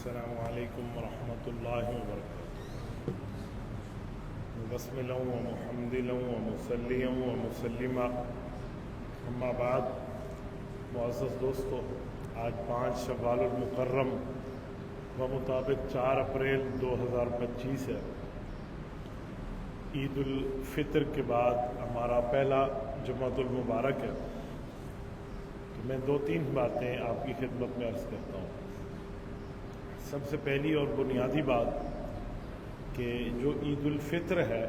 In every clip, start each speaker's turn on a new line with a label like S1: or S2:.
S1: السلام علیکم ورحمۃ اللہ وبرکاتہ۔ بسملہ ومحمدلہ ومصلیہ ومسلمہ، اما بعد۔ معزز دوستو، آج 5 شوال المکرم بمطابق 4 اپریل 2025 ہے۔ عید الفطر کے بعد ہمارا پہلا جمعۃ المبارک ہے، تو میں 2-3 باتیں آپ کی خدمت میں عرض کرتا ہوں۔ سب سے پہلی اور بنیادی بات کہ جو عید الفطر ہے،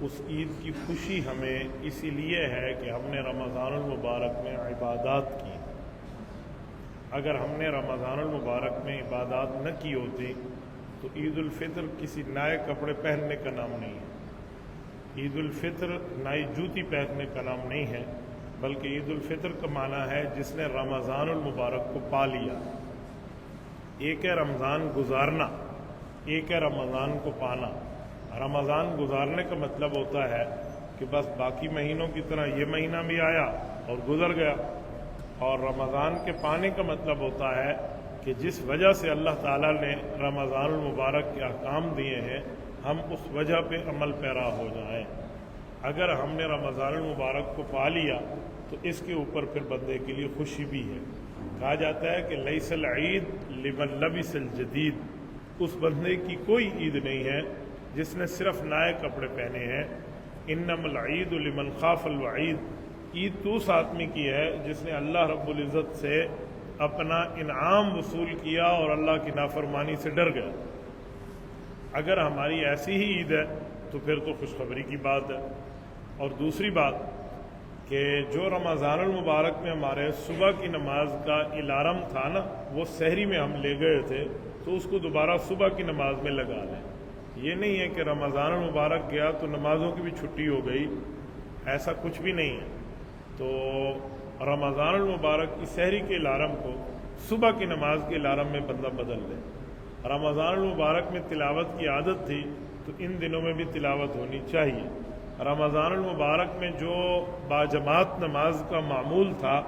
S1: اس عید کی خوشی ہمیں اسی لیے ہے کہ ہم نے رمضان المبارک میں عبادات کی۔ اگر ہم نے رمضان المبارک میں عبادات نہ کی ہوتی تو عید الفطر کسی نئے کپڑے پہننے کا نام نہیں ہے، عید الفطر نئی جوتی پہننے کا نام نہیں ہے، بلکہ عید الفطر کا معنی ہے جس نے رمضان المبارک کو پا لیا۔ ایک ہے رمضان گزارنا، ایک ہے رمضان کو پانا۔ رمضان گزارنے کا مطلب ہوتا ہے کہ بس باقی مہینوں کی طرح یہ مہینہ بھی آیا اور گزر گیا، اور رمضان کے پانے کا مطلب ہوتا ہے کہ جس وجہ سے اللہ تعالیٰ نے رمضان المبارک کے احکام دیے ہیں، ہم اس وجہ پہ عمل پیرا ہو جائیں۔ اگر ہم نے رمضان المبارک کو پا لیا تو اس کے اوپر پھر بندے کے لیے خوشی بھی ہے۔ کہا جاتا ہے کہ لیس العید لمن لبس الجدید، اس بندے کی کوئی عید نہیں ہے جس نے صرف نئے کپڑے پہنے ہیں۔ انما العید لمن خاف الوعید، عید تو اس آدمی کی ہے جس نے اللہ رب العزت سے اپنا انعام وصول کیا اور اللہ کی نافرمانی سے ڈر گیا۔ اگر ہماری ایسی ہی عید ہے تو پھر تو خوشخبری کی بات ہے۔ اور دوسری بات کہ جو رمضان المبارک میں ہمارے صبح کی نماز کا الارم تھا نا، وہ سحری میں ہم لے گئے تھے، تو اس کو دوبارہ صبح کی نماز میں لگا لیں۔ یہ نہیں ہے کہ رمضان المبارک گیا تو نمازوں کی بھی چھٹی ہو گئی، ایسا کچھ بھی نہیں ہے۔ تو رمضان المبارک کی سحری کے الارم کو صبح کی نماز کے الارم میں بندہ بدل لے۔ رمضان المبارک میں تلاوت کی عادت تھی تو ان دنوں میں بھی تلاوت ہونی چاہیے۔ رمضان المبارک میں جو باجماعت نماز کا معمول تھا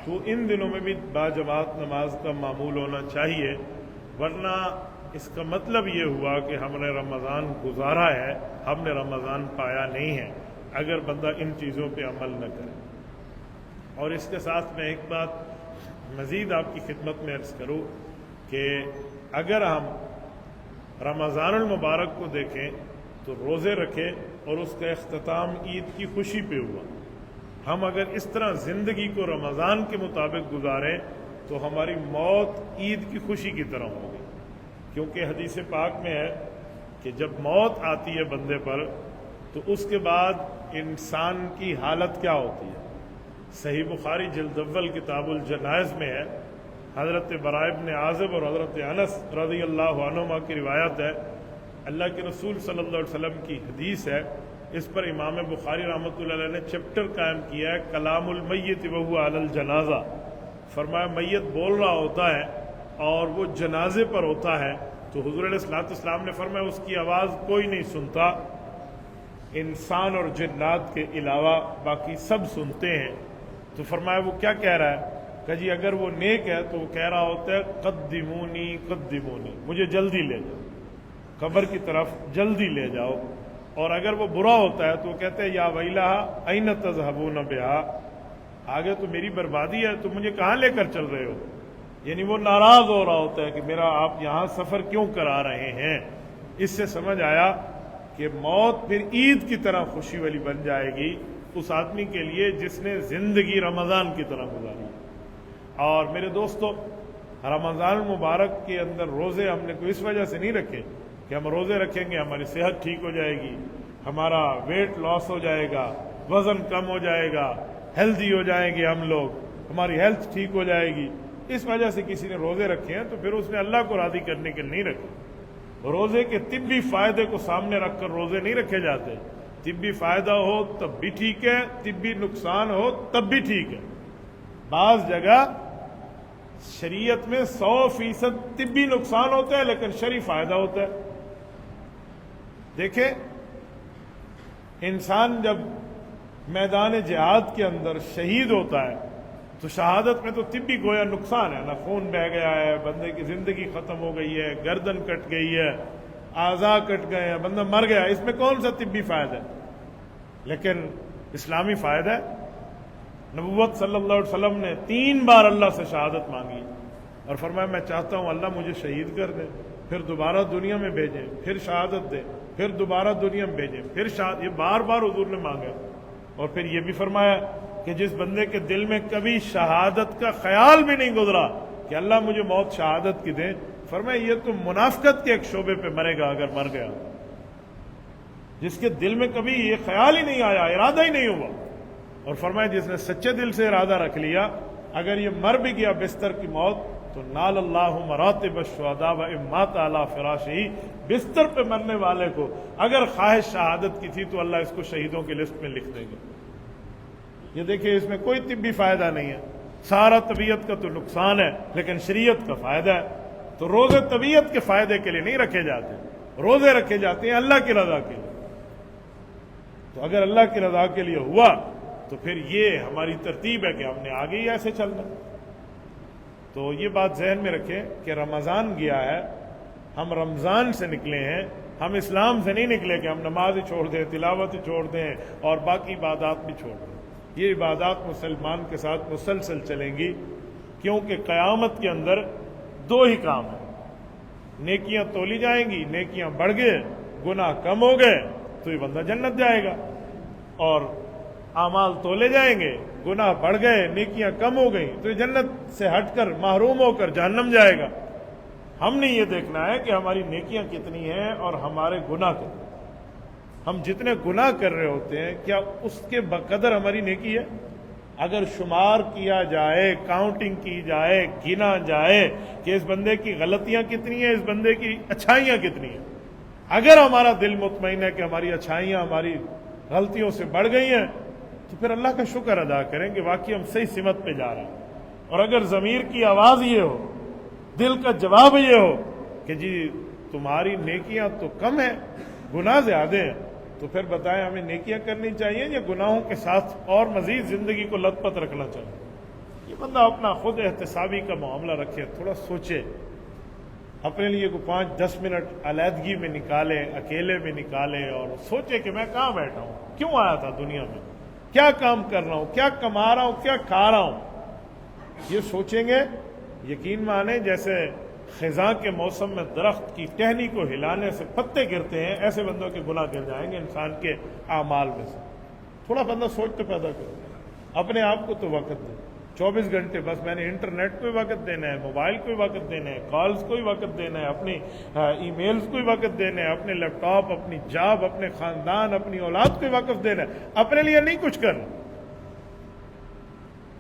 S1: تو ان دنوں میں بھی باجماعت نماز کا معمول ہونا چاہیے، ورنہ اس کا مطلب یہ ہوا کہ ہم نے رمضان گزارا ہے، ہم نے رمضان پایا نہیں ہے، اگر بندہ ان چیزوں پہ عمل نہ کرے۔ اور اس کے ساتھ میں ایک بات مزید آپ کی خدمت میں عرض کروں کہ اگر ہم رمضان المبارک کو دیکھیں تو روزے رکھے اور اس کا اختتام عید کی خوشی پہ ہوا۔ ہم اگر اس طرح زندگی کو رمضان کے مطابق گزاریں تو ہماری موت عید کی خوشی کی طرح ہوگی، کیونکہ حدیث پاک میں ہے کہ جب موت آتی ہے بندے پر تو اس کے بعد انسان کی حالت کیا ہوتی ہے۔ صحیح بخاری جلد اول کتاب الجنائز میں ہے، حضرت براء بن عازب اور حضرت انس رضی اللہ عنہما کی روایت ہے، اللہ کے رسول صلی اللہ علیہ وسلم کی حدیث ہے۔ اس پر امام بخاری رحمۃ اللہ علیہ نے چیپٹر قائم کیا ہے، کلام المیت وہو علی الجنازہ۔ فرمایا میت بول رہا ہوتا ہے اور وہ جنازے پر ہوتا ہے تو حضور علیہ الصلوۃ والسلام نے فرمایا اس کی آواز کوئی نہیں سنتا، انسان اور جنات کے علاوہ باقی سب سنتے ہیں۔ تو فرمایا وہ کیا کہہ رہا ہے؟ کہ جی اگر وہ نیک ہے تو وہ کہہ رہا ہوتا ہے قدمونی قدمونی، مجھے جلدی لے جاؤ، قبر کی طرف جلدی لے جاؤ۔ اور اگر وہ برا ہوتا ہے تو وہ کہتے ہیں یا ویلھا این تذہبون بہا، آگے تو میری بربادی ہے، تو مجھے کہاں لے کر چل رہے ہو؟ یعنی وہ ناراض ہو رہا ہوتا ہے کہ میرا آپ یہاں سفر کیوں کرا رہے ہیں۔ اس سے سمجھ آیا کہ موت پھر عید کی طرح خوشی والی بن جائے گی اس آدمی کے لیے جس نے زندگی رمضان کی طرح گزاری۔ اور میرے دوستو، رمضان المبارک کے اندر روزے ہم نے کوئی اس وجہ سے نہیں رکھے کہ ہم روزے رکھیں گے ہماری صحت ٹھیک ہو جائے گی، ہمارا ویٹ لاس ہو جائے گا، وزن کم ہو جائے گا، ہیلدی ہو جائیں گے ہم لوگ، ہماری ہیلتھ ٹھیک ہو جائے گی۔ اس وجہ سے کسی نے روزے رکھے ہیں تو پھر اس نے اللہ کو راضی کرنے کے نہیں رکھے۔ روزے کے طبی فائدے کو سامنے رکھ کر روزے نہیں رکھے جاتے۔ طبی فائدہ ہو تب بھی ٹھیک ہے، طبی نقصان ہو تب بھی ٹھیک ہے۔ بعض جگہ شریعت میں 100% طبی نقصان ہوتا ہے لیکن شرعی فائدہ ہوتا ہے۔ دیکھیں، انسان جب میدان جہاد کے اندر شہید ہوتا ہے تو شہادت میں تو طبی گویا نقصان ہے نا، خون بہہ گیا ہے، بندے کی زندگی ختم ہو گئی ہے، گردن کٹ گئی ہے، اعضاء کٹ گئے ہیں، بندہ مر گیا، اس میں کون سا طبی فائدہ ہے؟ لیکن اسلامی فائدہ ہے۔ نبوت صلی اللہ علیہ وسلم نے 3 بار اللہ سے شہادت مانگی اور فرمایا میں چاہتا ہوں اللہ مجھے شہید کر دے، پھر دوبارہ دنیا میں بھیجیں، پھر شہادت دے، پھر دوبارہ دنیا میں بھیجیں، پھر شہادت، یہ بار بار حضور نے مانگا۔ اور پھر یہ بھی فرمایا کہ جس بندے کے دل میں کبھی شہادت کا خیال بھی نہیں گزرا کہ اللہ مجھے موت شہادت کی دے، فرمایا یہ تو منافقت کے ایک شعبے پہ مرے گا اگر مر گیا۔ جس کے دل میں کبھی یہ خیال ہی نہیں آیا، ارادہ ہی نہیں ہوا، اور فرمایا جس نے سچے دل سے ارادہ رکھ لیا اگر یہ مر بھی گیا بستر کی موت تو نال اللہ مراتب الشہداء و مات علی فراشہ، بستر پہ مرنے والے کو اگر خواہش شہادت کی تھی تو اللہ اس کو شہیدوں کی لسٹ میں لکھ دے گا۔ یہ دیکھیں اس میں کوئی طبی فائدہ نہیں ہے، سارا طبیعت کا تو نقصان ہے لیکن شریعت کا فائدہ ہے۔ تو روزے طبیعت کے فائدے کے لیے نہیں رکھے جاتے، روزے رکھے جاتے ہیں اللہ کی رضا کے لیے۔ تو اگر اللہ کی رضا کے لیے ہوا تو پھر یہ ہماری ترتیب ہے کہ ہم نے آگے ہی ایسے چلنا۔ تو یہ بات ذہن میں رکھیں کہ رمضان گیا ہے، ہم رمضان سے نکلے ہیں، ہم اسلام سے نہیں نکلے کہ ہم نماز ہی چھوڑ دیں، تلاوت ہی چھوڑ دیں اور باقی عبادات بھی چھوڑ دیں۔ یہ عبادات مسلمان کے ساتھ مسلسل چلیں گی، کیونکہ قیامت کے اندر 2 ہی کام ہیں، نیکیاں تولی جائیں گی، نیکیاں بڑھ گئے، گناہ کم ہو گئے تو یہ بندہ جنت جائے گا، اور اعمال تولے جائیں گے، گناہ بڑھ گئے، نیکیاں کم ہو گئیں تو یہ جنت سے ہٹ کر محروم ہو کر جہنم جائے گا۔ ہم نے یہ دیکھنا ہے کہ ہماری نیکیاں کتنی ہیں اور ہمارے گناہ کتنے، ہم جتنے گناہ کر رہے ہوتے ہیں کیا اس کے بقدر ہماری نیکی ہے؟ اگر شمار کیا جائے، کاؤنٹنگ کی جائے، گنا جائے کہ اس بندے کی غلطیاں کتنی ہیں، اس بندے کی اچھائیاں کتنی ہیں، اگر ہمارا دل مطمئن ہے کہ ہماری اچھائیاں ہماری غلطیوں سے بڑھ گئی ہیں تو پھر اللہ کا شکر ادا کریں کہ واقعی ہم صحیح سمت پہ جا رہے ہیں۔ اور اگر ضمیر کی آواز یہ ہو، دل کا جواب یہ ہو کہ جی تمہاری نیکیاں تو کم ہیں، گناہ زیادہ ہیں، تو پھر بتائیں ہمیں نیکیاں کرنی چاہیے یا گناہوں کے ساتھ اور مزید زندگی کو لت پت رکھنا چاہیے؟ یہ بندہ اپنا خود احتسابی کا معاملہ رکھے، تھوڑا سوچے، اپنے لیے کو 5-10 منٹ علیحدگی میں نکالے، اکیلے میں نکالے اور سوچے کہ میں کہاں بیٹھا ہوں، کیوں آیا تھا دنیا میں، کیا کام کر رہا ہوں، کیا کما رہا ہوں، کیا کھا رہا ہوں۔ یہ سوچیں گے، یقین مانیں جیسے خزاں کے موسم میں درخت کی ٹہنی کو ہلانے سے پتے گرتے ہیں، ایسے بندوں کے گناہ گر جائیں گے انسان کے اعمال میں سے۔ تھوڑا بندہ سوچ تو پیدا کرو، اپنے آپ کو تو وقت دے، 24 گھنٹے بس میں نے انٹرنیٹ کو ہی وقت دینا ہے، موبائل کو ہی وقت دینا ہے، کالز کو ہی وقت دینا ہے، اپنی ای میلز کو ہی وقت دینا ہے، اپنے لیپ ٹاپ، اپنی جاب، اپنے خاندان، اپنی اولاد کو ہی وقت دینا ہے، اپنے لیے نہیں کچھ کرنا،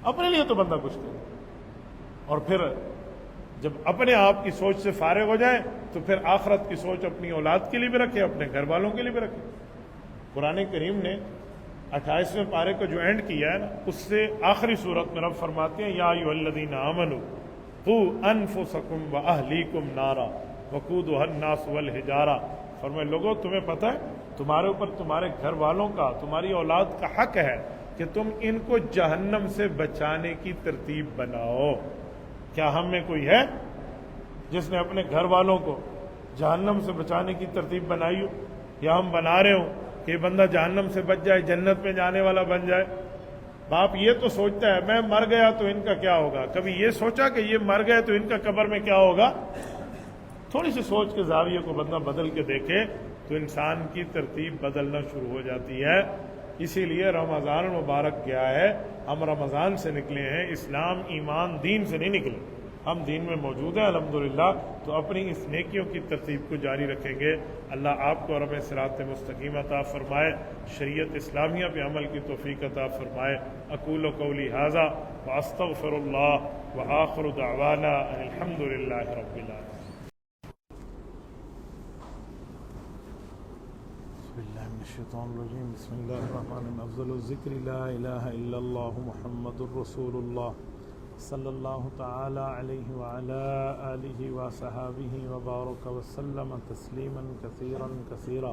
S1: اپنے لیے تو بندہ کچھ کرے۔ اور پھر جب اپنے آپ کی سوچ سے فارغ ہو جائے تو پھر آخرت کی سوچ اپنی اولاد کے لیے بھی رکھے، اپنے گھر والوں کے لیے بھی رکھے۔ قرآن کریم نے 28ویں پارے کو جو اینڈ کیا ہے نا، اس سے آخری صورت میں رب فرماتے ہیں یا ایھا الذین آمنوا قوا انفسکم واہلیکم نارا وقودھا الناس والحجارہ، فرمائے لوگوں تمہیں پتہ ہے تمہارے اوپر تمہارے گھر والوں کا، تمہاری اولاد کا حق ہے کہ تم ان کو جہنم سے بچانے کی ترتیب بناؤ۔ کیا ہم میں کوئی ہے جس نے اپنے گھر والوں کو جہنم سے بچانے کی ترتیب بنائی ہو، یا ہم بنا رہے ہوں کہ یہ بندہ جہنم سے بچ جائے، جنت میں جانے والا بن جائے؟ باپ یہ تو سوچتا ہے میں مر گیا تو ان کا کیا ہوگا، کبھی یہ سوچا کہ یہ مر گئے تو ان کا قبر میں کیا ہوگا؟ تھوڑی سی سوچ کے زاویے کو بندہ بدل کے دیکھے تو انسان کی ترتیب بدلنا شروع ہو جاتی ہے۔ اسی لیے رمضان المبارک گیا ہے، ہم رمضان سے نکلے ہیں، اسلام ایمان دین سے نہیں نکلے، ہم دین میں موجود ہیں الحمدللہ۔ تو اپنی اس نیکیوں کی ترتیب کو جاری رکھیں گے، اللہ آپ کو اور ہمیں صراط مستقیم عطا فرمائے، شریعت اسلامیہ پہ عمل کی توفیق عطا فرمائے۔ اقول قولی ھذا واستغفر اللہ وآخر دعوانا ان الحمدللہ رب العالمین۔ الشیطان الرجیم بسم اللہ الرحمن الرحیم۔ افضل الذکر لا الہ الا اللہ محمد الرسول اللہ صلی اللہ تعالی علیہ وعلی آلہ وصحابہ وبارک وسلم تسلیما کثیرا کثیرا۔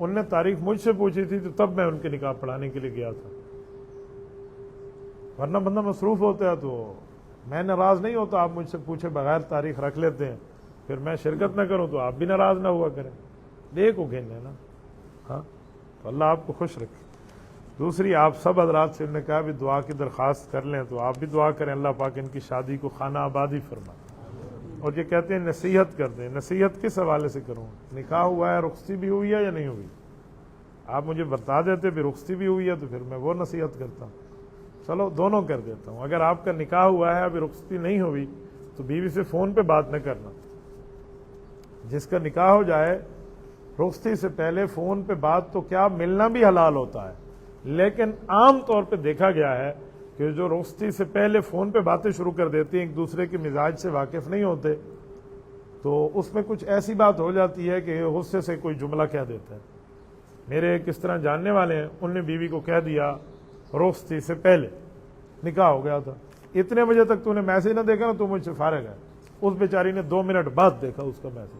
S1: ان نے تاریخ مجھ سے پوچھی تھی تو تب میں ان کے نکاح پڑھانے کے لیے گیا تھا، ورنہ بندہ مصروف ہوتا ہے تو میں ناراض نہیں ہوتا، آپ مجھ سے پوچھے بغیر تاریخ رکھ لیتے ہیں، پھر میں شرکت نہ کروں تو آپ بھی ناراض نہ ہوا کریں، ایک کو گھن لینا. ہاں تو اللہ آپ کو خوش رکھے. دوسری، آپ سب حضرات سے انہوں نے کہا بھی دعا کی درخواست کر لیں، تو آپ بھی دعا کریں اللہ پاک ان کی شادی کو خانہ آبادی فرمائے. اور یہ کہتے ہیں نصیحت کر دیں، نصیحت کس حوالے سے کروں؟ نکاح ہوا ہے، رخصتی بھی ہوئی ہے یا نہیں ہوئی؟ آپ مجھے بتا دیتے بھی رخصتی بھی ہوئی ہے تو پھر میں وہ نصیحت کرتا ہوں. چلو دونوں کر دیتا ہوں. اگر آپ کا نکاح ہوا ہے ابھی رخصتی نہیں ہوئی تو بیوی سے فون پہ بات نہ کرنا. جس کا نکاح ہو جائے رخصتی سے پہلے فون پہ بات تو کیا ملنا بھی حلال ہوتا ہے، لیکن عام طور پہ دیکھا گیا ہے کہ جو رخصتی سے پہلے فون پہ باتیں شروع کر دیتے ہیں، ایک دوسرے کے مزاج سے واقف نہیں ہوتے، تو اس میں کچھ ایسی بات ہو جاتی ہے کہ غصے سے کوئی جملہ کہہ دیتا ہے. میرے کس طرح جاننے والے ہیں، ان نے بیوی کو کہہ دیا رخصتی سے پہلے، نکاح ہو گیا تھا، اتنے بجے تک تو نے میسج نہ دیکھا نا تو مجھ سے فارغ ہے. اس بیچاری نے 2 منٹ بعد دیکھا اس کا میسج،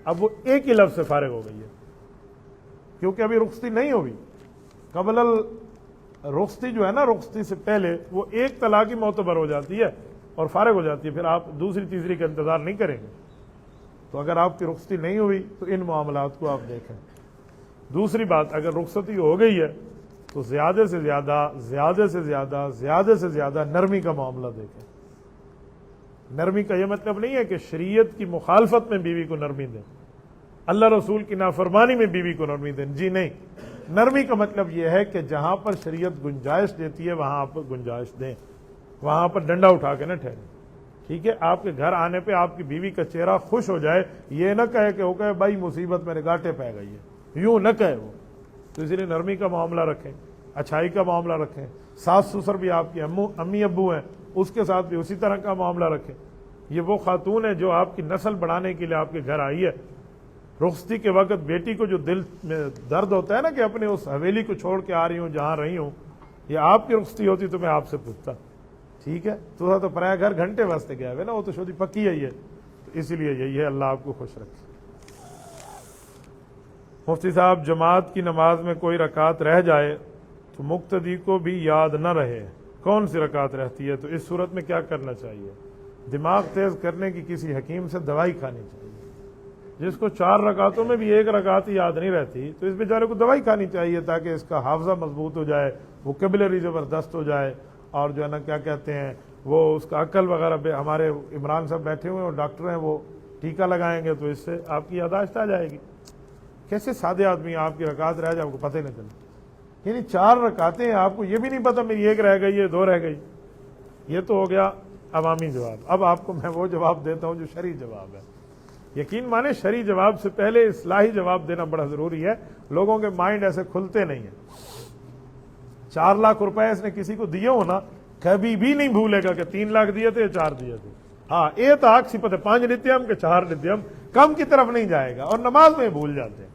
S1: اب وہ ایک ہی لفظ سے فارغ ہو گئی ہے کیونکہ ابھی رخصتی نہیں ہوئی. قبل رخصتی جو ہے نا، رخصتی سے پہلے وہ ایک طلاق ہی معتبر ہو جاتی ہے اور فارغ ہو جاتی ہے، پھر آپ دوسری تیسری کا انتظار نہیں کریں گے. تو اگر آپ کی رخصتی نہیں ہوئی تو ان معاملات کو آپ دیکھیں. دوسری بات، اگر رخصتی ہو گئی ہے تو زیادہ سے زیادہ نرمی کا معاملہ دیکھیں. نرمی کا یہ مطلب نہیں ہے کہ شریعت کی مخالفت میں بیوی کو نرمی دیں، اللہ رسول کی نافرمانی میں بیوی کو نرمی دیں، جی نہیں. نرمی کا مطلب یہ ہے کہ جہاں پر شریعت گنجائش دیتی ہے وہاں آپ گنجائش دیں، وہاں پر ڈنڈا اٹھا کے نہ ٹھہریں. ٹھیک ہے، آپ کے گھر آنے پہ آپ کی بیوی کا چہرہ خوش ہو جائے، یہ نہ کہے کہ وہ کہے بھائی مصیبت میرے گاٹے پہ گئی ہے، یوں نہ کہے وہ. تو اس لیے نرمی کا معاملہ رکھیں، اچھائی کا معاملہ رکھیں. ساس سسر بھی آپ کی امی ابو ہیں، اس کے ساتھ بھی اسی طرح کا معاملہ رکھیں. یہ وہ خاتون ہے جو آپ کی نسل بڑھانے کے لیے آپ کے گھر آئی ہے. رخصتی کے وقت بیٹی کو جو دل میں درد ہوتا ہے نا کہ اپنے اس حویلی کو چھوڑ کے آ رہی ہوں جہاں رہی ہوں، یہ آپ کی رخصتی ہوتی تو میں آپ سے پوچھتا. ٹھیک ہے، تو پرایا گھر گھنٹے واسطے گیا ہے نا، وہ تو شادی پکی ہے. تو اسی لیے یہی ہے. اللہ آپ کو خوش رکھے. مفتی صاحب، جماعت کی نماز میں کوئی رکعت رہ جائے تو مقتدی کو بھی یاد نہ رہے، کون سی رکعت رہتی ہے؟ تو اس صورت میں کیا کرنا چاہیے؟ دماغ تیز کرنے کی کسی حکیم سے دوائی کھانی چاہیے. جس کو 4 رکعتوں میں بھی 1 رکعت یاد نہیں رہتی تو اس بیچارے کو دوائی کھانی چاہیے تاکہ اس کا حافظہ مضبوط ہو جائے، ووکیبلری زبردست ہو جائے، اور جو ہے نا کیا کہتے ہیں وہ اس کا عقل وغیرہ. ہمارے عمران صاحب بیٹھے ہوئے اور ڈاکٹر ہیں، وہ ٹیکہ لگائیں گے تو اس سے آپ کی یاداشت آ جائے گی. کیسے سادے آدمی آپ کی رکعت رہ جائے آپ کو پتہ ہی نہ چلے. یعنی 4 رکعتیں آپ کو یہ بھی نہیں پتا میری 1 رہ گئی ہے 2 رہ گئی. یہ تو ہو گیا عوامی جواب. اب آپ کو میں وہ جواب دیتا ہوں جو شرعی جواب ہے. یقین مانے شرعی جواب سے پہلے اصلاحی جواب دینا بڑا ضروری ہے. لوگوں کے مائنڈ ایسے کھلتے نہیں ہیں. 4 لاکھ روپے اس نے کسی کو دیے ہو نا، کبھی بھی نہیں بھولے گا کہ 3 لاکھ دیے تھے یا 4 دیے تھے. ہاں یہ تو آگ سپت ہے 5 نتیم کہ 4 نتیم، کم کی طرف نہیں جائے گا. اور نماز میں بھول جاتے ہیں.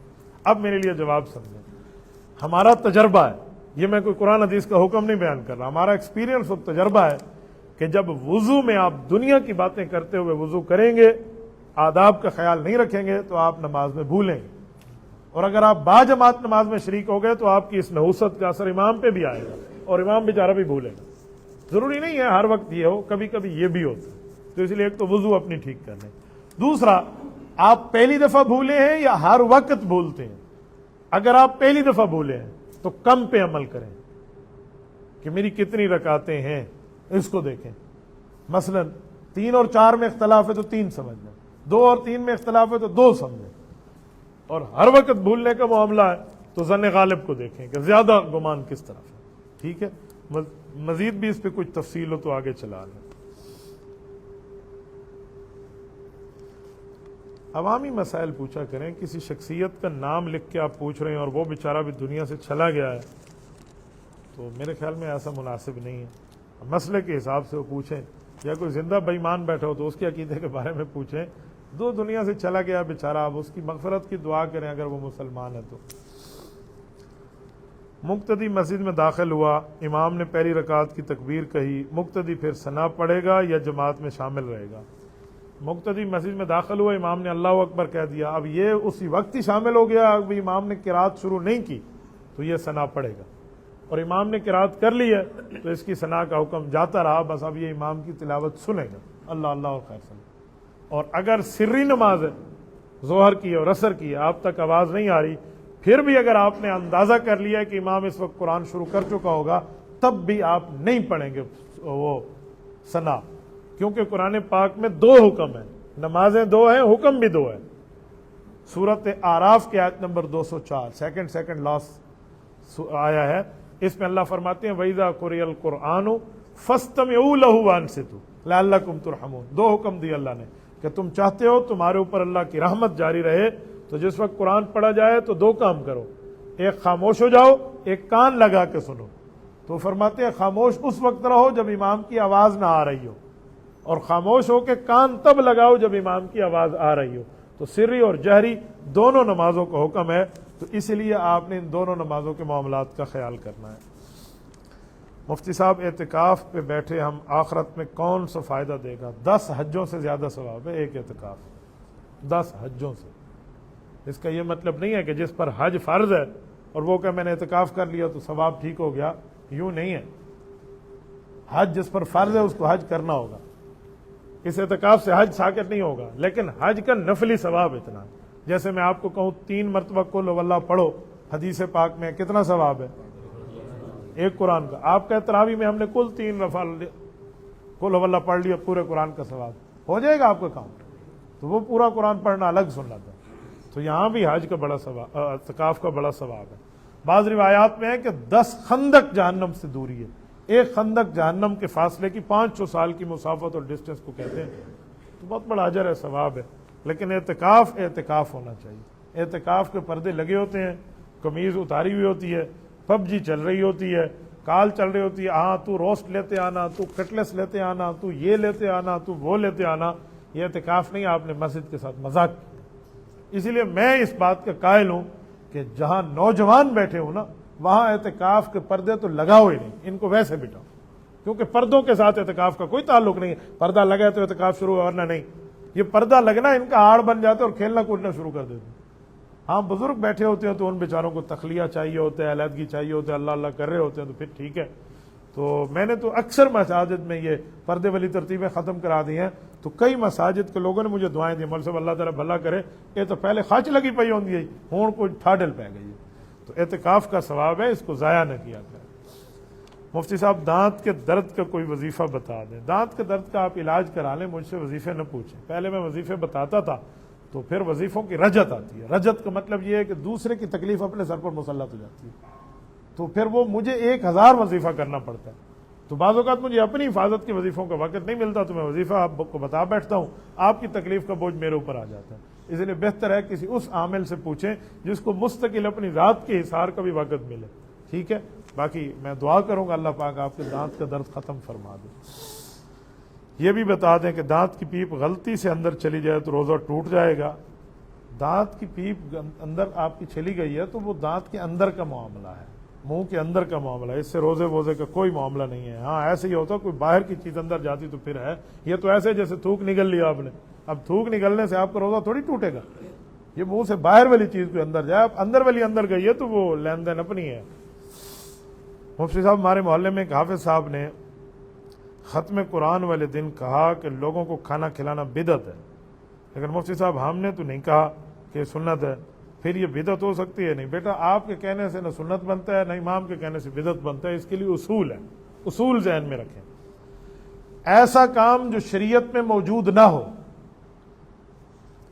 S1: اب میرے لیے جواب سمجھیں. ہمارا تجربہ ہے، یہ میں کوئی قرآن حدیث کا حکم نہیں بیان کر رہا، ہمارا ایکسپیرینس اور تجربہ ہے کہ جب وضو میں آپ دنیا کی باتیں کرتے ہوئے وضو کریں گے، آداب کا خیال نہیں رکھیں گے تو آپ نماز میں بھولیں گے. اور اگر آپ باجماعت نماز میں شریک ہو گئے تو آپ کی اس نحوست کا اثر امام پہ بھی آئے گا اور امام بیچارہ بھی بھولے گا. ضروری نہیں ہے ہر وقت یہ ہو، کبھی کبھی یہ بھی ہوتا ہے. تو اس لیے ایک تو وضو اپنی ٹھیک کر لیں. دوسرا، آپ پہلی دفعہ بھولے ہیں یا ہر وقت بھولتے ہیں؟ اگر آپ پہلی دفعہ بھولے ہیں تو کم پہ عمل کریں کہ میری کتنی رکعتیں ہیں اس کو دیکھیں. مثلا 3 اور 4 میں اختلاف ہے تو 3 سمجھ لیں، 2 اور 3 میں اختلاف ہے تو 2 سمجھیں. اور ہر وقت بھولنے کا معاملہ ہے تو ظن غالب کو دیکھیں کہ زیادہ گمان کس طرف ہے. ٹھیک ہے، مزید بھی اس پہ کچھ تفصیل ہو تو آگے چلا لیں. عوامی مسائل پوچھا کریں. کسی شخصیت کا نام لکھ کے آپ پوچھ رہے ہیں اور وہ بیچارہ بھی دنیا سے چلا گیا ہے تو میرے خیال میں ایسا مناسب نہیں ہے. مسئلے کے حساب سے وہ پوچھیں، یا کوئی زندہ بے ایمان بیٹھا ہو تو اس کے عقیدے کے بارے میں پوچھیں. دنیا سے چلا گیا بیچارہ، آپ اس کی مغفرت کی دعا کریں اگر وہ مسلمان ہے تو. مقتدی مسجد میں داخل ہوا، امام نے پہلی رکعت کی تکبیر کہی، مقتدی پھر ثنا پڑھے گا یا جماعت میں شامل رہے گا؟ مقتدی مسجد میں داخل ہوا، امام نے اللہ اکبر کہہ دیا، اب یہ اسی وقت ہی شامل ہو گیا، اب امام نے قرات شروع نہیں کی تو یہ ثنا پڑے گا، اور امام نے قرات کر لی ہے تو اس کی ثنا کا حکم جاتا رہا، بس اب یہ امام کی تلاوت سنے گا، اللہ اللہ اور خیر صلی۔ اور اگر سری نماز ہے، ظہر کی اور عصر کی ہے، آپ تک آواز نہیں آ رہی، پھر بھی اگر آپ نے اندازہ کر لیا کہ امام اس وقت قرآن شروع کر چکا ہوگا، تب بھی آپ نہیں پڑھیں گے وہ ثنا، کیونکہ قرآن پاک میں دو حکم ہیں، نمازیں دو ہیں، حکم بھی دو ہے۔ سورۃ اعراف کی آیت نمبر 204 سیکنڈ لاسٹ آیا ہے، اس میں اللہ فرماتے ہیں وَإِذَا قُرِئَ الْقُرْآنُ فَاسْتَمِعُوا لَهُ وَأَنصِتُوا لَعَلَّكُمْ تُرْحَمُونَ، دو حکم دیے اللہ نے کہ تم چاہتے ہو تمہارے اوپر اللہ کی رحمت جاری رہے تو جس وقت قرآن پڑھا جائے تو دو کام کرو، ایک خاموش ہو جاؤ، ایک کان لگا کے سنو۔ تو فرماتے ہیں خاموش اس وقت رہو جب امام کی آواز نہ آ رہی ہو، اور خاموش ہو کے کان تب لگاؤ جب امام کی آواز آ رہی ہو۔ تو سری اور جہری دونوں نمازوں کا حکم ہے، تو اس لیے آپ نے ان دونوں نمازوں کے معاملات کا خیال کرنا ہے۔ مفتی صاحب اعتکاف پہ بیٹھے ہم آخرت میں کون سا فائدہ دے گا؟ 10 حجوں سے زیادہ ثواب ہے ایک اعتکاف، 10 حجوں سے۔ اس کا یہ مطلب نہیں ہے کہ جس پر حج فرض ہے اور وہ کہ میں نے اعتکاف کر لیا تو ثواب ٹھیک ہو گیا، یوں نہیں ہے۔ حج جس پر فرض ہے اس کو حج کرنا ہوگا، اس اعتکاف سے حج ساقط نہیں ہوگا، لیکن حج کا نفلی ثواب اتنا ہے۔ جیسے میں آپ کو کہوں 3 مرتبہ قل ہو اللہ پڑھو، حدیث پاک میں کتنا ثواب ہے؟ ایک قرآن کا۔ آپ کا تراویح میں ہم نے کل 3 دفعہ قل ہو اللہ پڑھ لیا، پورے قرآن کا ثواب ہو جائے گا آپ کا کاؤنٹ، تو وہ پورا قرآن پڑھنا الگ سننا تھا۔ تو یہاں بھی حج کا بڑا ثواب، اعتکاف کا بڑا ثواب ہے۔ بعض روایات میں ہے کہ 10 خندق جہنم سے دوری ہے، ایک خندق جہنم کے فاصلے کی 500 سال کی مسافت اور ڈسٹینس کو کہتے ہیں، تو بہت بڑا اجر ہے، ثواب ہے۔ لیکن اعتکاف ہونا چاہیے۔ اعتکاف کے پردے لگے ہوتے ہیں، قمیض اتاری ہوئی ہوتی ہے، پب جی چل رہی ہوتی ہے، کال چل رہی ہوتی ہے، ہاں تو روسٹ لیتے آنا، تو کٹلس لیتے آنا، تو یہ لیتے آنا، تو وہ لیتے آنا، یہ اعتکاف نہیں، آپ نے مسجد کے ساتھ مذاق کیا۔ اسی لیے میں اس بات کا قائل ہوں کہ جہاں نوجوان بیٹھے ہوں نا، وہاں اعتکاف کے پردے تو لگاؤ ہی نہیں، ان کو ویسے بٹھاؤ، کیونکہ پردوں کے ساتھ اعتکاف کا کوئی تعلق نہیں ہے۔ پردہ لگا تو اعتکاف شروع ورنہ نہیں، یہ پردہ لگنا ان کا آڑ بن جاتا ہے اور کھیلنا کودنا شروع کر دیتے ہیں۔ ہاں بزرگ بیٹھے ہوتے ہیں تو ان بیچاروں کو تخلیہ چاہیے ہوتا ہے، علیحدگی چاہیے ہوتا ہے، اللہ اللہ کر رہے ہوتے ہیں تو پھر ٹھیک ہے۔ تو میں نے تو اکثر مساجد میں یہ پردے والی ترتیبیں ختم کرا دی ہیں، تو کئی مساجد کے لوگوں نے مجھے دعائیں دی، مول صاحب اللہ تعالیٰ بھلا کرے، یہ تو پہلے خاچ لگی پئی ہوندی ہے، ہون کوئی ٹھاڈل پہ گئی ہے۔ تو اعتکاف کا ثواب ہے، اس کو ضائع نہ کیا کریں۔ مفتی صاحب دانت کے درد کا کوئی وظیفہ بتا دیں۔ دانت کے درد کا آپ علاج کرا لیں، مجھ سے وظیفے نہ پوچھیں۔ پہلے میں وظیفے بتاتا تھا تو پھر وظیفوں کی رجت آتی ہے۔ رجت کا مطلب یہ ہے کہ دوسرے کی تکلیف اپنے سر پر مسلط ہو جاتی ہے، تو پھر وہ مجھے 1000 وظیفہ کرنا پڑتا ہے۔ تو بعض اوقات مجھے اپنی حفاظت کے وظیفوں کا وقت نہیں ملتا، تو میں وظیفہ آپ کو بتا بیٹھتا ہوں، آپ کی تکلیف کا بوجھ میرے اوپر آ جاتا ہے۔ اس لیے بہتر ہے کسی اس عامل سے پوچھیں جس کو مستقل اپنی ذات کے حصار کا بھی وقت ملے، ٹھیک ہے؟ باقی میں دعا کروں گا اللہ پاک آپ کے دانت کا درد ختم فرما دے۔ یہ بھی بتا دیں کہ دانت کی پیپ غلطی سے اندر چلی جائے تو روزہ ٹوٹ جائے گا۔ دانت کی پیپ اندر آپ کی چلی گئی ہے تو وہ دانت کے اندر کا معاملہ ہے، منہ کے اندر کا معاملہ ہے، اس سے روزے ووزے کا کوئی معاملہ نہیں ہے۔ ہاں ایسے ہی ہوتا کوئی باہر کی چیز اندر جاتی تو پھر ہے، یہ تو ایسے جیسے تھوک نگل لیا آپ نے، اب تھوک نگلنے سے آپ کا روزہ تھوڑی ٹوٹے گا، یہ منہ سے باہر والی چیز کوئی اندر جائے، اب اندر والی اندر گئی ہے تو وہ لین دین اپنی ہے۔ مفتی صاحب ہمارے محلے میں ایک حافظ صاحب نے ختم قرآن والے دن کہا کہ لوگوں کو کھانا کھلانا بدعت ہے، لیکن مفتی صاحب ہم نے تو نہیں کہا کہ سنت ہے، پھر یہ بدعت ہو سکتی ہے؟ نہیں بیٹا، آپ کے کہنے سے نہ سنت بنتا ہے نہ امام کے کہنے سے بدعت بنتا ہے، اس کے لیے اصول ہے، اصول ذہن میں رکھیں۔ ایسا کام جو شریعت میں موجود نہ ہو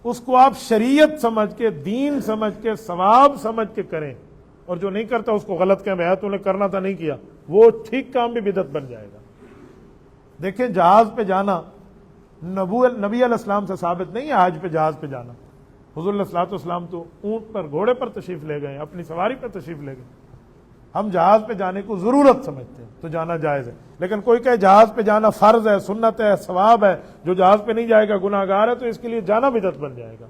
S1: اس کو آپ شریعت سمجھ کے، دین سمجھ کے، ثواب سمجھ کے کریں، اور جو نہیں کرتا اس کو غلط کہیں بھائی تو نے کرنا تھا نہیں کیا، وہ ٹھیک کام بھی بدعت بن جائے گا۔ دیکھیں جہاز پہ جانا نبی علیہ السلام سے ثابت نہیں ہے، حج پہ جہاز پہ جانا۔ حضور علیہ السلام تو اونٹ پر، گھوڑے پر تشریف لے گئے، اپنی سواری پر تشریف لے گئے۔ ہم جہاز پہ جانے کو ضرورت سمجھتے ہیں تو جانا جائز ہے، لیکن کوئی کہے جہاز پہ جانا فرض ہے، سنت ہے، ثواب ہے، جو جہاز پہ نہیں جائے گا گناہ گار ہے، تو اس کے لیے جانا بدعت بن جائے گا۔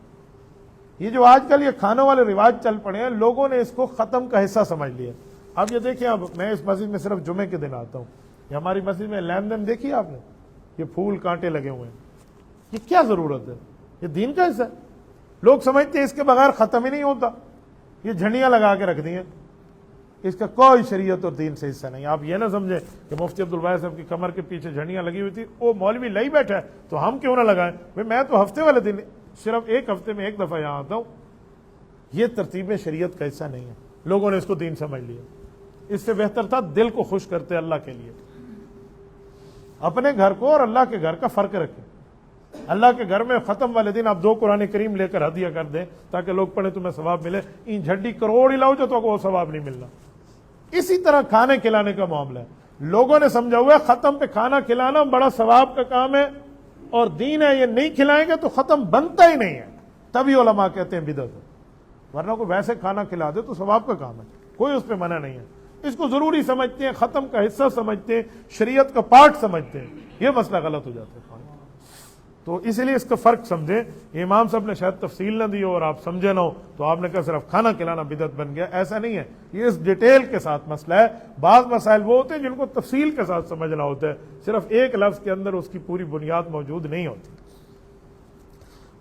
S1: یہ جو آج کل یہ کھانوں والے رواج چل پڑے ہیں، لوگوں نے اس کو ختم کا حصہ سمجھ لیا۔ اب یہ دیکھیں، اب میں اس مسجد میں صرف جمعے کے دن آتا ہوں، یہ ہماری مسجد میں لین دین دیکھی آپ نے، یہ پھول کانٹے لگے ہوئے ہیں،
S2: یہ کیا ضرورت ہے؟ یہ دین کا حصہ ہے. لوگ سمجھتے ہیں اس کے بغیر ختم ہی نہیں ہوتا. یہ جھنڈیاں لگا کے رکھ دی ہیں, اس کا کوئی شریعت اور دین سے حصہ نہیں. آپ یہ نہ سمجھیں کہ مفتی عبدالواحد صاحب کی کمر کے پیچھے جھنڈیاں لگی ہوئی تھی, وہ مولوی لئی بیٹھا ہے تو ہم کیوں نہ لگائیں. بھائی میں تو ہفتے والے دن صرف ایک ہفتے میں ایک دفعہ یہاں آتا ہوں. یہ ترتیب شریعت کا حصہ نہیں ہے. لوگوں نے اس کو دین سمجھ لیا. اس سے بہتر تھا دل کو خوش کرتے اللہ کے لیے. اپنے گھر کو اور اللہ کے گھر کا فرق رکھیں. اللہ کے گھر میں ختم والے دن آپ 2 قرآن کریم لے کر ہدیہ کر دیں تاکہ لوگ پڑھیں تمہیں ثواب ملے. ان جھڈی کروڑ ہی لاؤ جو تو وہ ثواب نہیں ملنا. اسی طرح کھانے کھلانے کا معاملہ ہے. لوگوں نے سمجھا ہوا ہے ختم پہ کھانا کھلانا بڑا ثواب کا کام ہے اور دین ہے, یہ نہیں کھلائیں گے تو ختم بنتا ہی نہیں ہے. تبھی علماء کہتے ہیں بدعت ہے. ورنہ کو ویسے کھانا کھلا دے تو ثواب کا کام ہے, کوئی اس پہ منع نہیں ہے. اس کو ضروری سمجھتے ہیں, ختم کا حصہ سمجھتے ہیں, شریعت کا پارٹ سمجھتے ہیں. یہ مسئلہ غلط ہو جاتا ہے. تو اسی لیے اس کا فرق سمجھیں. امام صاحب نے شاید تفصیل نہ دی ہو اور آپ سمجھے نہ ہو تو آپ نے کہا صرف کھانا کھلانا بدعت بن گیا. ایسا نہیں ہے, یہ اس ڈیٹیل کے ساتھ مسئلہ ہے. بعض مسائل وہ ہوتے ہیں جن کو تفصیل کے ساتھ سمجھنا ہوتا ہے, صرف ایک لفظ کے اندر اس کی پوری بنیاد موجود نہیں ہوتی.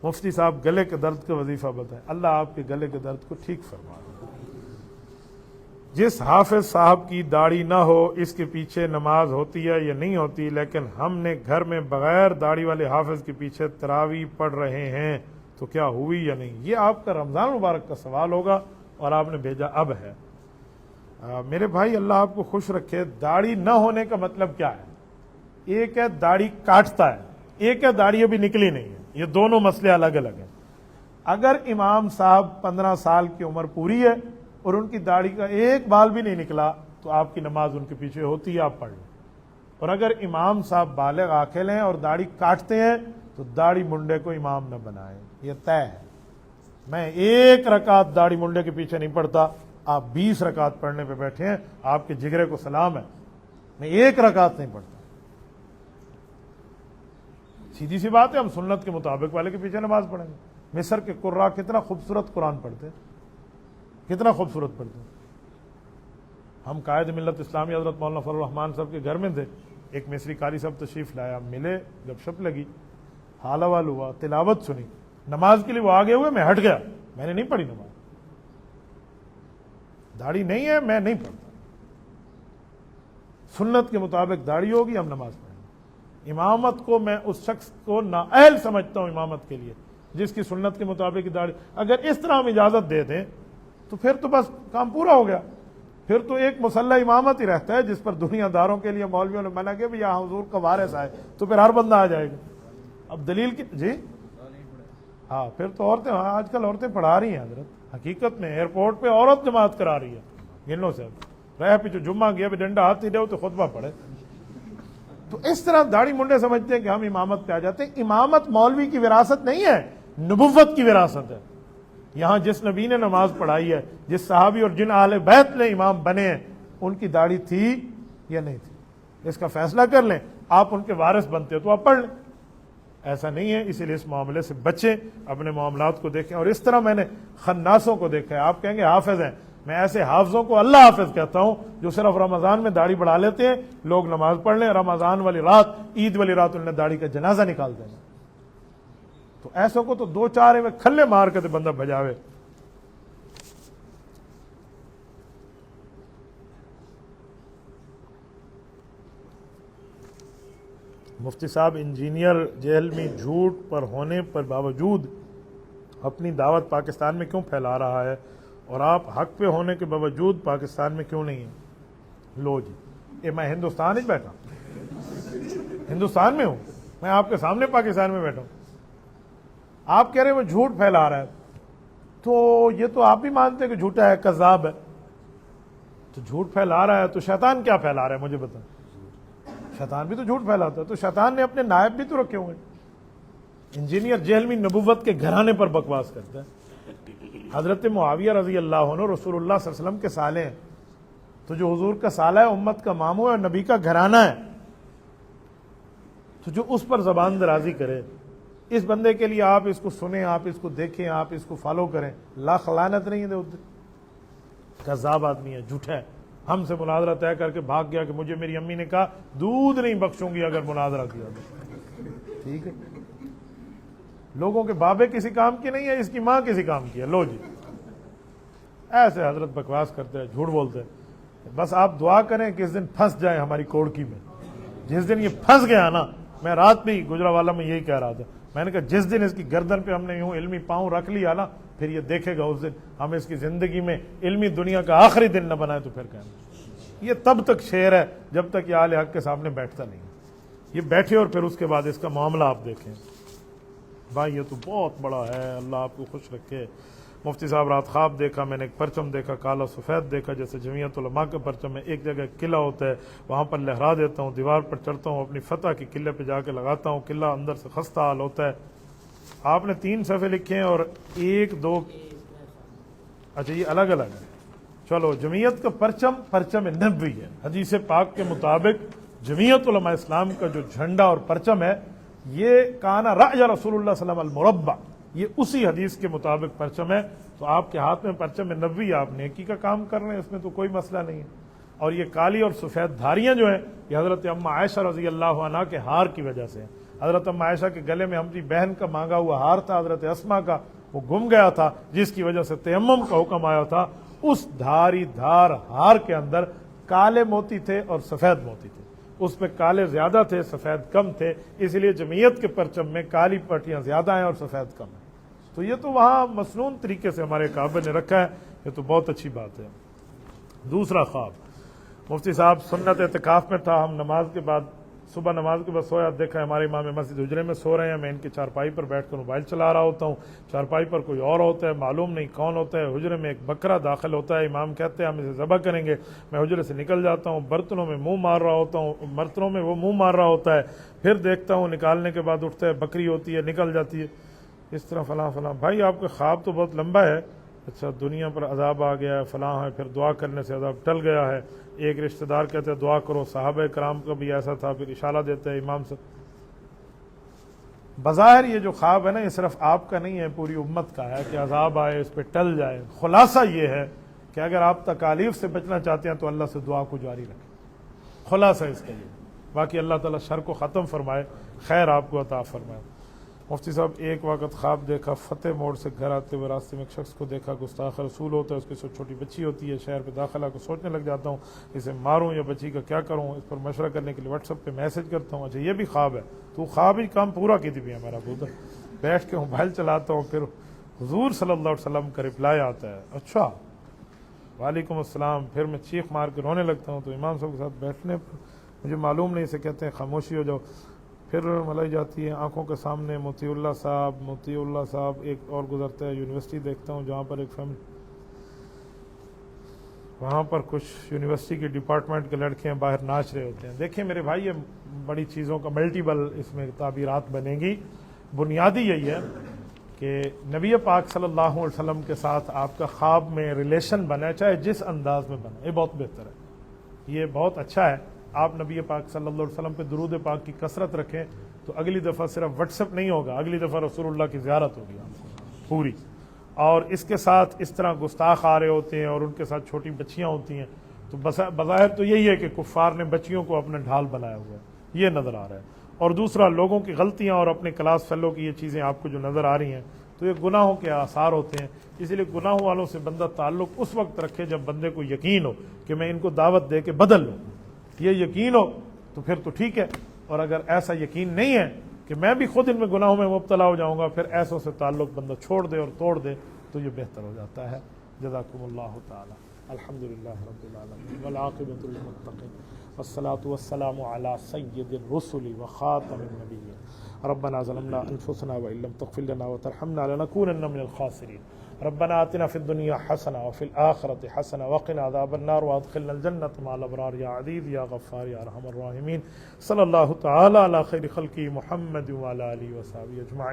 S2: مفتی صاحب گلے کے درد کا وظیفہ بتائیں. اللہ آپ کے گلے کے درد کو ٹھیک فرما. جس حافظ صاحب کی داڑھی نہ ہو اس کے پیچھے نماز ہوتی ہے یا نہیں ہوتی, لیکن ہم نے گھر میں بغیر داڑھی والے حافظ کے پیچھے تراویح پڑھ رہے ہیں تو کیا ہوئی یا نہیں؟ یہ آپ کا رمضان مبارک کا سوال ہوگا اور آپ نے بھیجا اب ہے. میرے بھائی اللہ آپ کو خوش رکھے. داڑھی نہ ہونے کا مطلب کیا ہے؟ ایک ہے داڑھی کاٹتا ہے, ایک ہے داڑھی ابھی نکلی نہیں ہے. یہ دونوں مسئلے الگ الگ ہیں. اگر امام صاحب 15 سال کی عمر پوری ہے اور ان کی داڑھی کا ایک بال بھی نہیں نکلا تو آپ کی نماز ان کے پیچھے ہوتی ہے, آپ پڑھ لیں. اور اگر امام صاحب بالغ عاقل ہیں اور داڑھی کاٹتے ہیں تو داڑھی منڈے کو امام نہ بنائیں, یہ طے ہے. میں 1 رکعت داڑھی منڈے کے پیچھے نہیں پڑھتا, آپ 20 رکعت پڑھنے پہ بیٹھے ہیں, آپ کے جگرے کو سلام ہے. میں 1 رکعت نہیں پڑھتا. سیدھی سی بات ہے, ہم سنت کے مطابق والے کے پیچھے نماز پڑھیں گے. مصر کے قراء کتنا خوبصورت قرآن پڑھتے ہیں, کتنا خوبصورت پڑھتے ہیں. ہم قائد ملت اسلامی حضرت مولانا فضل الرحمان صاحب کے گھر میں تھے. ایک مصری قاری صاحب تشریف لایا, ملے, گپ شپ لگی, حال حوال ہوا, تلاوت سنی. نماز کے لیے وہ آگے ہوئے, میں ہٹ گیا, میں نے نہیں پڑھی نماز. داڑھی نہیں ہے, میں نہیں پڑھتا. سنت کے مطابق داڑھی ہوگی, ہم نماز پڑھیں گے. امامت کو میں اس شخص کو نااہل سمجھتا ہوں امامت کے لیے جس کی سنت کے مطابق داڑھی. اگر اس طرح ہم اجازت دے دیں تو پھر تو بس کام پورا ہو گیا. پھر تو ایک مسلح امامت ہی رہتا ہے جس پر دنیا داروں کے لیے مولویوں نے منع کیا بھی یہاں حضور کا وارث آئے تو پھر ہر بندہ آ جائے گا. اب دلیل کی جی ہاں, پھر تو عورتیں, ہاں آج کل عورتیں پڑھا رہی ہیں حضرت. حقیقت میں ایئرپورٹ پہ عورت جماعت کرا رہی ہے. گنوں سے رہ پیچھے جمعہ گیا بھی ڈنڈا ہاتھ نہیں دے تو خطبہ پڑھے. تو اس طرح داڑھی منڈے سمجھتے ہیں کہ ہم امامت پہ آ جاتے ہیں. امامت مولوی کی وراثت نہیں ہے, نبوت کی وراثت ہے. یہاں جس نبی نے نماز پڑھائی ہے, جس صحابی اور جن اہل بیت نے امام بنے ہیں, ان کی داڑھی تھی یا نہیں تھی, اس کا فیصلہ کر لیں. آپ ان کے وارث بنتے ہو تو آپ پڑھ لیں. ایسا نہیں ہے, اسی لیے اس معاملے سے بچیں, اپنے معاملات کو دیکھیں. اور اس طرح میں نے خناسوں کو دیکھا ہے. آپ کہیں گے حافظ ہیں, میں ایسے حافظوں کو اللہ حافظ کہتا ہوں جو صرف رمضان میں داڑھی بڑھا لیتے ہیں. لوگ نماز پڑھ لیں, رمضان والی رات, عید والی رات انہوں نے داڑھی کا جنازہ نکال دینا. تو ایسوں کو تو 2-4 میں کھلے مار کے بندہ بجاوے. مفتی صاحب, انجینئر جیل میں جھوٹ پر ہونے پر باوجود اپنی دعوت پاکستان میں کیوں پھیلا رہا ہے اور آپ حق پہ ہونے کے باوجود پاکستان میں کیوں نہیں ہیں؟ لو جی, میں ہندوستان ہی بیٹھا, ہندوستان میں ہوں, میں آپ کے سامنے پاکستان میں بیٹھا ہوں. آپ کہہ رہے ہیں وہ جھوٹ پھیلا رہا ہے, تو یہ تو آپ بھی مانتے ہیں کہ جھوٹا ہے, کذاب ہے. تو جھوٹ پھیلا رہا ہے تو شیطان کیا پھیلا رہا ہے مجھے بتائیں. شیطان بھی تو جھوٹ پھیلاتا ہے, تو شیطان نے اپنے نائب بھی تو رکھے ہوئے. انجینئر جیل میں نبوت کے گھرانے پر بکواس کرتا ہے. حضرت معاویہ رضی اللہ عنہ رسول اللہ صلی اللہ علیہ وسلم کے سالے ہیں, تو جو حضور کا سالہ ہے, امت کا ماموں ہے, نبی کا گھرانہ ہے, تو جو اس پر زبان درازی کرے, اس بندے کے لیے آپ اس کو سنیں, آپ اس کو دیکھیں, آپ اس کو فالو کریں, لاکھ لعنت نہیں ہے. کذاب آدمی ہے, جھوٹا ہے. ہم سے مناظرہ طے کر کے بھاگ گیا کہ مجھے میری امی نے کہا دودھ نہیں بخشوں گی اگر مناظرہ کیا تو. ٹھیک ہے, لوگوں کے بابے کسی کام کی نہیں ہے، اس کی ماں کسی کام کی ہے، لو جی ایسے حضرت بکواس کرتے ہیں، جھوٹ بولتے ہیں۔ بس آپ دعا کریں کہ اس دن پھنس جائے ہماری کوڑکی میں۔ جس دن یہ پھنس گیا نا، میں رات بھی گجرانوالہ میں یہی کہہ رہا تھا، میں نے کہا جس دن اس کی گردن پہ ہم نے یوں علمی پاؤں رکھ لیا نا، پھر یہ دیکھے گا اس دن ہم اس کی زندگی میں علمی دنیا کا آخری دن نہ بنائے تو پھر کہیں یہ تب تک شعر ہے جب تک یہ آل حق کے سامنے بیٹھتا نہیں، یہ بیٹھے اور پھر اس کے بعد اس کا معاملہ آپ دیکھیں۔ بھائی یہ تو بہت بڑا ہے، اللہ آپ کو خوش رکھے۔ مفتی صاحب رات خواب دیکھا، میں نے ایک پرچم دیکھا کالا سفید دیکھا، جیسے جمعیت علماء کا پرچم ہے، ایک جگہ قلعہ ہوتا ہے وہاں پر لہرا دیتا ہوں، دیوار پر چڑھتا ہوں، اپنی فتح کی قلعے پہ جا کے لگاتا ہوں، قلعہ اندر سے خستہ حال ہوتا ہے۔ آپ نے 3 صفحے لکھے ہیں اور 1 2 اچھا یہ الگ الگ ہے۔ چلو جمعیت کا پرچم نبوی ہے، حدیث پاک کے مطابق جمعیت علماء اسلام کا جو جھنڈا اور پرچم ہے یہ کانا رأی رسول اللہ صلی اللہ علیہ وسلم المربع، یہ اسی حدیث کے مطابق پرچم ہے۔ تو آپ کے ہاتھ میں پرچم نبوی، آپ نیکی کا کام کر رہے ہیں، اس میں تو کوئی مسئلہ نہیں ہے۔ اور یہ کالی اور سفید دھاریاں جو ہیں یہ حضرت اماں عائشہ رضی اللہ عنہا کے ہار کی وجہ سے ہیں۔ حضرت اماں عائشہ کے گلے میں ہماری بہن کا مانگا ہوا ہار تھا، حضرت اسماء کا، وہ گم گیا تھا، جس کی وجہ سے تیمم کا حکم آیا تھا۔ اس دھاری دھار ہار کے اندر کالے موتی تھے اور سفید موتی تھے، اس میں کالے زیادہ تھے سفید کم تھے، اس لیے جمعیت کے پرچم میں کالی پٹیاں زیادہ ہیں اور سفید کم ہیں۔ تو یہ تو وہاں مسنون طریقے سے ہمارے کعبے نے رکھا ہے، یہ تو بہت اچھی بات ہے۔ دوسرا خواب، مفتی صاحب سنت اعتکاف میں تھا، ہم نماز کے بعد صبح نماز کے بعد سویا، دیکھا ہمارے امام مسجد حجرے میں سو رہے ہیں، میں ان کی چارپائی پر بیٹھ کر موبائل چلا رہا ہوتا ہوں، چارپائی پر کوئی اور ہوتا ہے، معلوم نہیں کون ہوتا ہے، حجرے میں ایک بکرا داخل ہوتا ہے، امام کہتے ہیں ہم اسے ذبح کریں گے، میں حجرے سے نکل جاتا ہوں، برتنوں میں منہ مار رہا ہوتا ہوں، برتنوں میں وہ منہ مار رہا ہوتا ہے، پھر دیکھتا ہوں نکالنے کے بعد اٹھتا ہے، بکری ہوتی ہے، نکل جاتی ہے، اس طرح فلاں فلاں۔ بھائی آپ کا خواب تو بہت لمبا ہے، اچھا دنیا پر عذاب آ گیا ہے، فلاں ہے، پھر دعا کرنے سے عذاب ٹل گیا ہے، ایک رشتہ دار کہتے ہیں دعا کرو، صحابہ کرام کا بھی ایسا تھا، پھر اشارہ دیتے ہیں امام سے۔ بظاہر یہ جو خواب ہے نا یہ صرف آپ کا نہیں ہے، پوری امت کا ہے کہ عذاب آئے اس پہ ٹل جائے۔ خلاصہ یہ ہے کہ اگر آپ تکالیف سے بچنا چاہتے ہیں تو اللہ سے دعا کو جاری رکھیں، خلاصہ اس کا یہ۔ باقی اللہ تعالیٰ شر کو ختم فرمائے، خیر آپ کو عطا فرمائے۔ مفتی صاحب ایک وقت خواب دیکھا، فتح موڑ سے گھر آتے ہوئے راستے میں ایک شخص کو دیکھا، گستاخ رسول ہوتا ہے، اس کی چھوٹی بچی ہوتی ہے، شہر پہ داخلہ کو سوچنے لگ جاتا ہوں اسے ماروں یا بچی کا کیا کروں، اس پر مشورہ کرنے کے لیے واٹس ایپ پہ میسج کرتا ہوں۔ اچھا یہ بھی خواب ہے، تو خواب ہی کام پورا کی بھی ہے میرا پوتر، بیٹھ کے موبائل چلاتا ہوں، پھر حضور صلی اللہ علیہ وسلم کا رپلائی آتا ہے، اچھا وعلیکم السلام، پھر میں چیخ مار کے رونے لگتا ہوں، تو امام صاحب کے ساتھ بیٹھنے پر مجھے معلوم نہیں، اسے کہتے ہیں خاموشی ہو جاؤ، پھر ملائی جاتی ہے آنکھوں کے سامنے موتی اللہ صاحب ایک اور گزرتا ہے، یونیورسٹی دیکھتا ہوں جہاں پر ایک فیملی، وہاں پر کچھ یونیورسٹی کے ڈپارٹمنٹ کے لڑکے ہیں باہر ناچ رہے ہوتے ہیں۔ دیکھیں میرے بھائی یہ بڑی چیزوں کا ملٹیپل اس میں تعبیرات بنے گی، بنیادی یہی ہے کہ نبی پاک صلی اللہ علیہ وسلم کے ساتھ آپ کا خواب میں ریلیشن بنے، چاہے جس انداز میں بنے، یہ بہت بہتر ہے، یہ بہت اچھا ہے۔ آپ نبی پاک صلی اللہ علیہ وسلم پہ درود پاک کی کثرت رکھیں تو اگلی دفعہ صرف واٹس ایپ نہیں ہوگا، اگلی دفعہ رسول اللہ کی زیارت ہوگی پوری۔ اور اس کے ساتھ اس طرح گستاخ آ رہے ہوتے ہیں اور ان کے ساتھ چھوٹی بچیاں ہوتی ہیں، تو بظاہر تو یہی ہے کہ کفار نے بچیوں کو اپنا ڈھال بنایا ہوا ہے، یہ نظر آ رہا ہے۔ اور دوسرا لوگوں کی غلطیاں اور اپنے کلاس فیلو کی یہ چیزیں آپ کو جو نظر آ رہی ہیں تو یہ گناہوں کے آثار ہوتے ہیں، اسی لیے گناہوں والوں سے بندہ تعلق اس وقت رکھے جب بندے کو یقین ہو کہ میں ان کو دعوت دے کے بدل لوں، یہ یقین ہو تو پھر تو ٹھیک ہے، اور اگر ایسا یقین نہیں ہے کہ میں بھی خود ان میں گناہوں میں مبتلا ہو جاؤں گا، پھر ایسوں سے تعلق بندہ چھوڑ دے اور توڑ دے تو یہ بہتر ہو جاتا ہے۔ جزاکم اللہ تعالی، الحمدللہ رب العالمین والعاقبۃ للمتقین والصلاۃ والسلام علی سید الرسل وخاتم النبیین۔ ربنا ظلمنا انفسنا وان لم تغفر لنا وترحمنا لنكونن من الخاسرین۔ ربنا آتنا في الدنيا حسنة وفي الآخرة حسنة وقنا عذاب النار وادخلنا الجنة مع الأبرار يا عزيز يا غفار يا أرحم الراحمين۔ صلى الله تعالى على خير خلقه محمد وعلى آله وصحبه أجمعين۔